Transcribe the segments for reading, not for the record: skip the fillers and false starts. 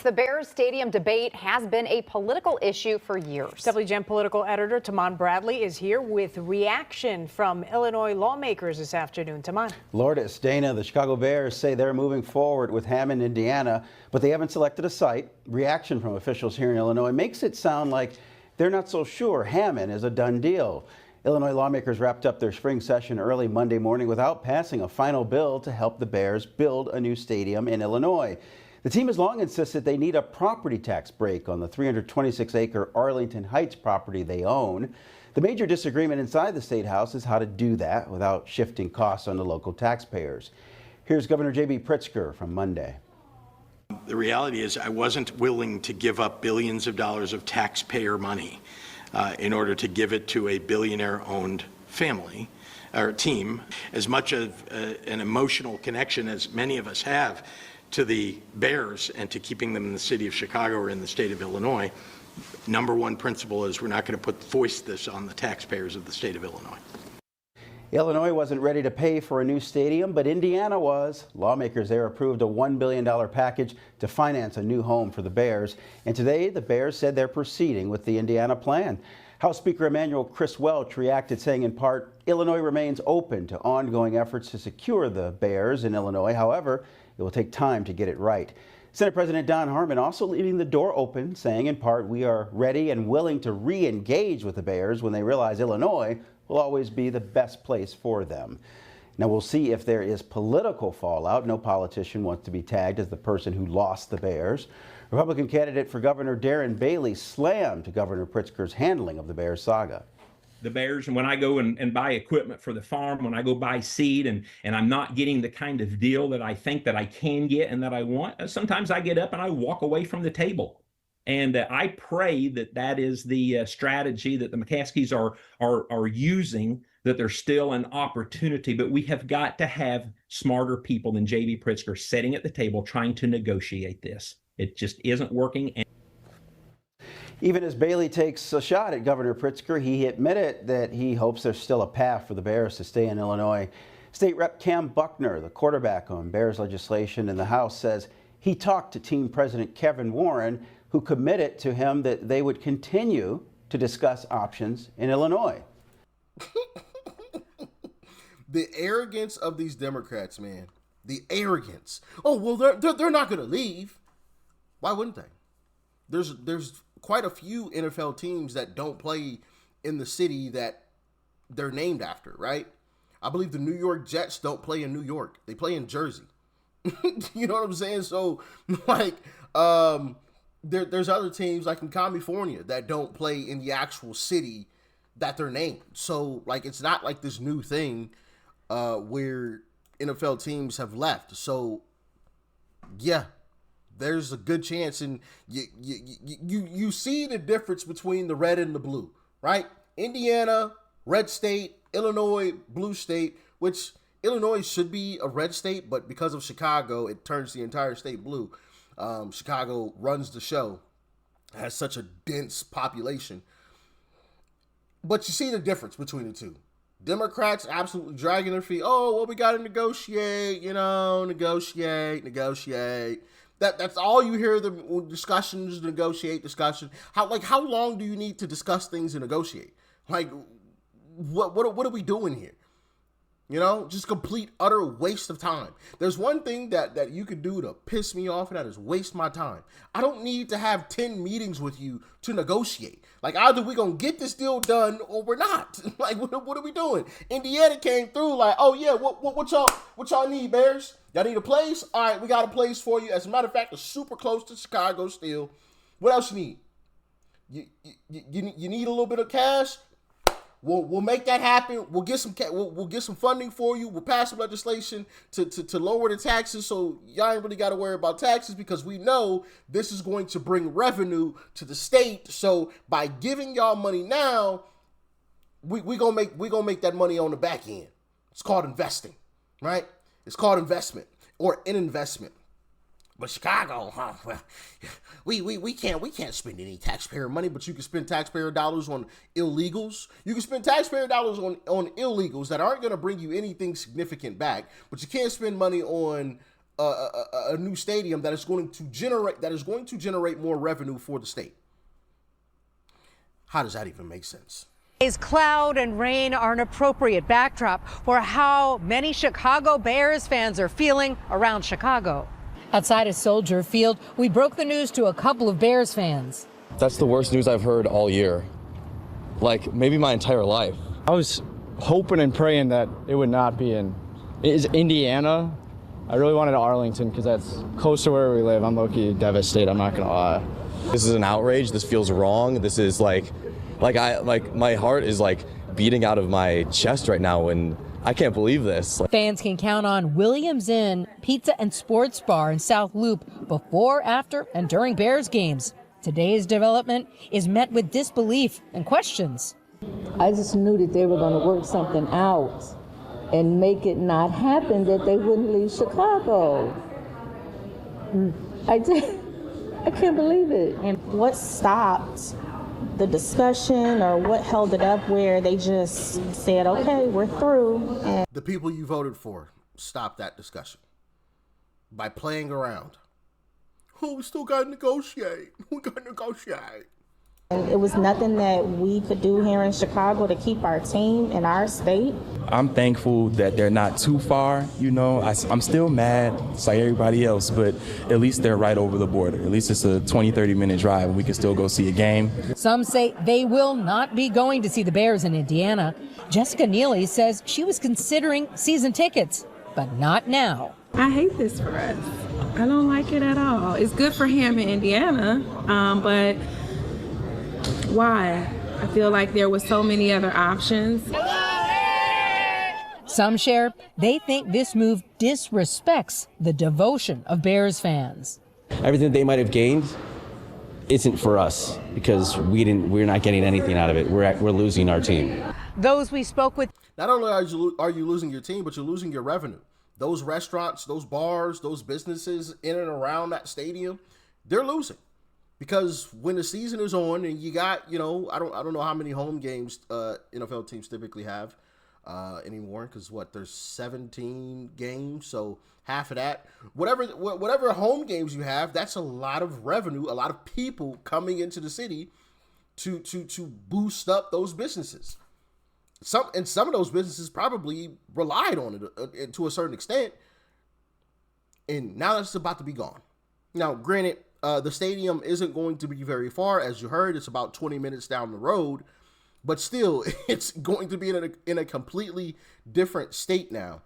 The Bears Stadium debate has been a political issue for years. WGen political editor Taman Bradley is here with reaction from Illinois lawmakers this afternoon. Taman. Lourdes, Dana, the Chicago Bears say they're moving forward with Hammond, Indiana, but they haven't selected a site. Reaction from officials here in Illinois makes it sound like they're not so sure Hammond is a done deal. Illinois lawmakers wrapped up their spring session early Monday morning without passing a final bill to help the Bears build a new stadium in Illinois. The team has long insisted they need a property tax break on the 326-acre Arlington Heights property they own. The major disagreement inside the State House is how to do that without shifting costs on the local taxpayers. Here's Governor J.B. Pritzker from Monday. The reality is I wasn't willing to give up billions of dollars of taxpayer money in order to give it to a billionaire-owned family or team. As much of an emotional connection as many of us have to the Bears and to keeping them in the city of Chicago or in the state of Illinois, number one principle is we're not going to foist this on the taxpayers of the state of Illinois. Illinois wasn't ready to pay for a new stadium, but Indiana was. Lawmakers there approved a $1 billion package to finance a new home for the Bears. And today, the Bears said they're proceeding with the Indiana plan. House Speaker Emanuel Chris Welch reacted, saying in part, Illinois remains open to ongoing efforts to secure the Bears in Illinois. However, it will take time to get it right. Senate President Don Harmon also leaving the door open, saying in part, we are ready and willing to re-engage with the Bears when they realize Illinois will always be the best place for them. Now we'll see if there is political fallout. No politician wants to be tagged as the person who lost the Bears. Republican candidate for Governor Darren Bailey slammed Governor Pritzker's handling of the Bears saga. The Bears, and when I go and buy equipment for the farm, when I go buy seed and I'm not getting the kind of deal that I think that I can get and that I want, sometimes I get up and I walk away from the table. And I pray that that is the strategy that the McCaskies are using, that there's still an opportunity, but we have got to have smarter people than J.B. Pritzker sitting at the table trying to negotiate this. It just isn't working. Even as Bailey takes a shot at Governor Pritzker, he admitted that he hopes there's still a path for the Bears to stay in Illinois. State Rep Cam Buckner, the quarterback on Bears legislation in the House, says he talked to team president Kevin Warren, who committed to him that they would continue to discuss options in Illinois. The arrogance of these Democrats, man. The arrogance. Oh, well, they're not going to leave. Why wouldn't they? There's quite a few NFL teams that don't play in the city that they're named after, right? I believe the New York Jets don't play in New York. They play in Jersey. You know what I'm saying? So, like, there's other teams like in California that don't play in the actual city that they're named. So, like, it's not like this new thing where NFL teams have left. So, yeah. There's a good chance, and you see the difference between the red and the blue, right? Indiana, red state, Illinois, blue state, which Illinois should be a red state, but because of Chicago, it turns the entire state blue. Chicago runs the show, has such a dense population. But you see the difference between the two. Democrats absolutely dragging their feet. Oh, well, we got to negotiate, negotiate. That's all you hear, the discussions, discussion. How long do you need to discuss things and negotiate? Like, what are we doing here? You know, just complete, utter waste of time. There's one thing that you could do to piss me off, and that is waste my time. I don't need to have 10 meetings with you to negotiate. Like, either we're going to get this deal done or we're not. Like, what are we doing? Indiana came through like, oh, yeah, what y'all need, Bears? Y'all need a place? All right, we got a place for you. As a matter of fact, it's super close to Chicago still. What else you need? You need a little bit of cash? We'll make that happen. We'll get some funding for you. We'll pass some legislation to lower the taxes, so y'all ain't really got to worry about taxes, because we know this is going to bring revenue to the state. So by giving y'all money now, we gonna make that money on the back end. It's called investing, right? It's called investment or an investment. But Chicago, well, we can't spend any taxpayer money, but you can spend taxpayer dollars on illegals. You can spend taxpayer dollars on illegals that aren't going to bring you anything significant back, but you can't spend money on a new stadium that is going to generate more revenue for the state. How does that even make sense? Cloud and rain are an appropriate backdrop for how many Chicago Bears fans are feeling around Chicago. Outside of Soldier Field, we broke the news to a couple of Bears fans. That's the worst news I've heard all year. Like, maybe my entire life. I was hoping and praying that it would not be in Indiana. I really wanted Arlington because that's close to where we live. I'm low-key devastated, I'm not gonna lie. This is an outrage. This feels wrong. This is like my heart is like beating out of my chest right now, and I can't believe this. Fans can count on Williams Inn Pizza and Sports Bar in South Loop before, after, and during Bears games. Today's development is met with disbelief and questions. I just knew that they were going to work something out and make it not happen, that they wouldn't leave Chicago. I can't believe it. And what stopped the discussion, or what held it up where they just said, okay, we're through? And The people you voted for stopped that discussion by playing around. Oh, we still got to negotiate. We got to negotiate. it was nothing that we could do here in Chicago to keep our team in our state. I'm thankful that they're not too far, you know. I'm still mad, it's like everybody else, but at least they're right over the border. At least it's a 20-30 minute drive and we can still go see a game. Some say they will not be going to see the Bears in Indiana. Jessica Neely says she was considering season tickets, but not now. I hate this for us. I don't like it at all. It's good for him in Indiana, but why? I feel like there was so many other options. Some share they think this move disrespects the devotion of Bears fans. Everything they might have gained isn't for us because we're not getting anything out of it. We're losing our team. Those we spoke with. Not only are you losing your team, but you're losing your revenue. Those restaurants, those bars, those businesses in and around that stadium, they're losing. Because when the season is on and you got, I don't know how many home games NFL teams typically have anymore, because there's 17 games, so half of that, whatever home games you have, that's a lot of revenue, a lot of people coming into the city to boost up those businesses. Some of those businesses probably relied on it to a certain extent, and now that's about to be gone. Now, granted, the stadium isn't going to be very far. As you heard, it's about 20 minutes down the road, but still, it's going to be in a completely different state now.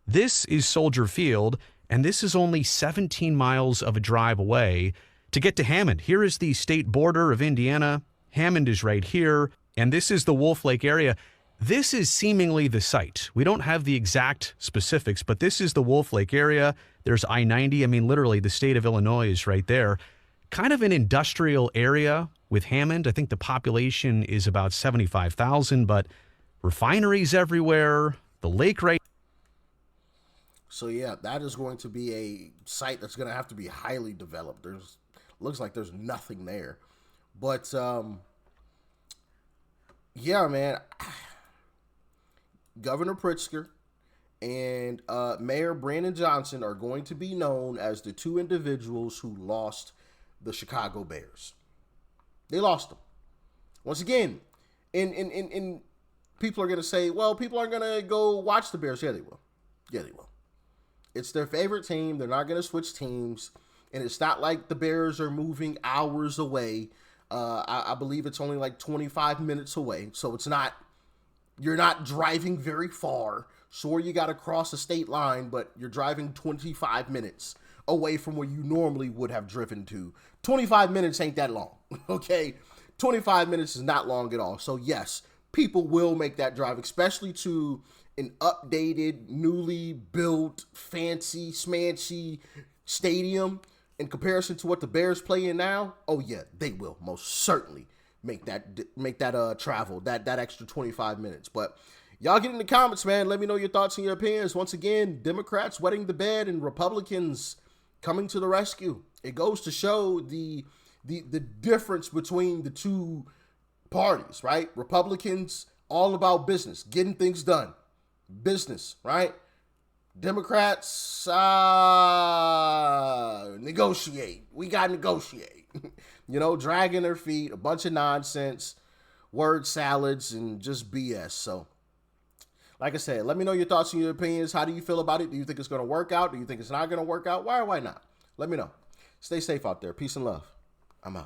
This is Soldier Field, and this is only 17 miles of a drive away to get to Hammond. Here is the state border of Indiana. Hammond is right here, and this is the Wolf Lake area. This is seemingly the site. We don't have the exact specifics, but this is the Wolf Lake area. There's I-90. I mean, literally, the state of Illinois is right there. Kind of an industrial area with Hammond. I think the population is about 75,000, but refineries everywhere, the lake right. So, yeah, that is going to be a site that's going to have to be highly developed. Looks like there's nothing there. But, yeah, man, Governor Pritzker and Mayor Brandon Johnson are going to be known as the two individuals who lost the Chicago Bears. They lost them. Once again, and people are going to say, well, people aren't going to go watch the Bears. Yeah, they will. Yeah, they will. It's their favorite team. They're not going to switch teams. And it's not like the Bears are moving hours away. I believe it's only like 25 minutes away. So you're not driving very far. Sure, you got to cross a state line, but you're driving 25 minutes away from where you normally would have driven to. 25 minutes ain't that long, okay? 25 minutes is not long at all. So yes, people will make that drive, especially to an updated, newly built, fancy, smancy stadium in comparison to what the Bears play in now. Oh yeah, they will most certainly make that travel, that extra 25 minutes. But y'all get in the comments, man. Let me know your thoughts and your opinions. Once again, Democrats wetting the bed and Republicans coming to the rescue. It goes to show the difference between the two parties, right? Republicans all about business, getting things done, business, right? Democrats, negotiate. We got to negotiate. You know, dragging their feet, a bunch of nonsense, word salads, and just BS. So, like I said, let me know your thoughts and your opinions. How do you feel about it? Do you think it's going to work out? Do you think it's not going to work out? Why or why not? Let me know. Stay safe out there. Peace and love. I'm out.